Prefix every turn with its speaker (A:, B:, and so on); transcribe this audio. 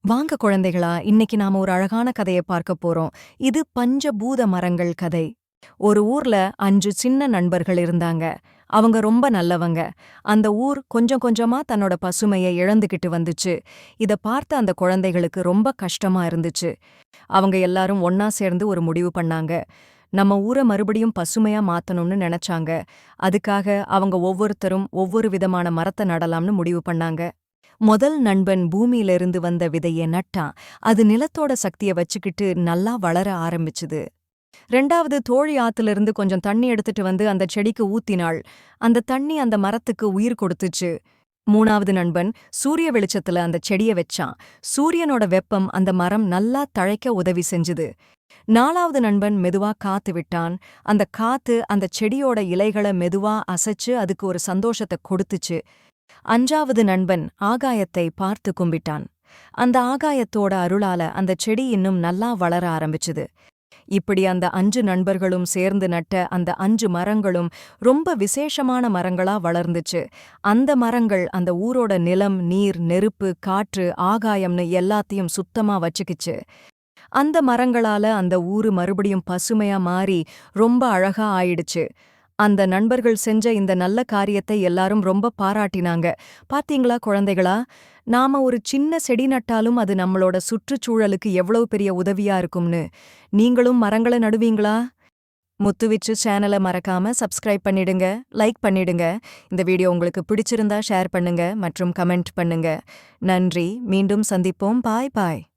A: வாங்க குழந்தைகளா, இன்னைக்கு நாம ஒரு அழகான கதைய பார்க்க போறோம். இது பஞ்சபூத மரங்கள் கதை. ஒரு ஊர்ல 5 சின்ன நண்பர்கள் இருந்தாங்க. அவங்க ரொம்ப நல்லவங்க. அந்த ஊர் கொஞ்சம் கொஞ்சமா தன்னோட பசுமைய இழந்துகிட்டு வந்துச்சு. இத பார்த்த அந்த குழந்தைகளுக்கு ரொம்ப கஷ்டமா இருந்துச்சு. அவங்க எல்லாரும் ஒன்னா சேர்ந்து ஒரு முடிவு பண்ணாங்க. நம்ம ஊர மறுபடியும் பசுமையா மாத்தணும்னு நினைச்சாங்க. அதுக்காக அவங்க ஒவ்வொருத்தரும் ஒவ்வொரு விதமான மரத்த நடலாம்னு முடிவு பண்ணாங்க. முதல் நண்பன் பூமியிலிருந்து வந்த விதைய நட்டான். அது நிலத்தோட சக்திய வச்சுக்கிட்டு நல்லா வளர ஆரம்பிச்சுது. 2வது தோழி ஆத்திலிருந்து கொஞ்சம் தண்ணி எடுத்துட்டு வந்து அந்த செடிக்கு ஊத்தினாள். அந்த தண்ணி அந்த மரத்துக்கு உயிர் கொடுத்துச்சு. 3வது நண்பன் சூரிய வெளிச்சத்துல அந்த செடிய வச்சான். சூரியனோட வெப்பம் அந்த மரம் நல்லா தழைக்க உதவி செஞ்சுது. 4வது நண்பன் மெதுவா காத்து விட்டான். அந்த காத்து அந்த செடியோட இலைகள மெதுவா அசைச்சு அதுக்கு ஒரு சந்தோஷத்தை கொடுத்துச்சு. 5வது நண்பன் ஆகாயத்தை பார்த்து கும்பிட்டான். அந்த ஆகாயத்தோட அருளால அந்த செடி இன்னும் நல்லா வளர ஆரம்பிச்சுது. இப்படி அந்த 5 நண்பர்களும் சேர்ந்து நட்ட அந்த 5 மரங்களும் ரொம்ப விசேஷமான மரங்களா வளர்ந்துச்சு. அந்த மரங்கள் அந்த ஊரோட நிலம், நீர், நெருப்பு, காற்று, ஆகாயம்னு எல்லாத்தையும் சுத்தமா வச்சுக்கிச்சு. அந்த மரங்களால அந்த ஊரு மறுபடியும் பசுமையா மாறி ரொம்ப அழகா ஆயிடுச்சு. அந்த நண்பர்கள் செஞ்ச இந்த நல்ல காரியத்தை எல்லாரும் ரொம்ப பாராட்டினாங்க. பாத்தீங்களா குழந்தைகளா, நாம ஒரு சின்ன செடி நட்டாலும் அது நம்மளோட சுற்றுச்சூழலுக்கு எவ்வளவு பெரிய உதவியா இருக்கும்னு. நீங்களும் மரங்கள நடுவீங்களா? முத்துவிச்சு சேனல மறக்காம சப்ஸ்கிரைப் பண்ணிடுங்க, லைக் பண்ணிடுங்க. இந்த வீடியோ உங்களுக்கு பிடிச்சிருந்தா ஷேர் பண்ணுங்க மற்றும் கமெண்ட் பண்ணுங்க. நன்றி, மீண்டும் சந்திப்போம். பாய் பாய்.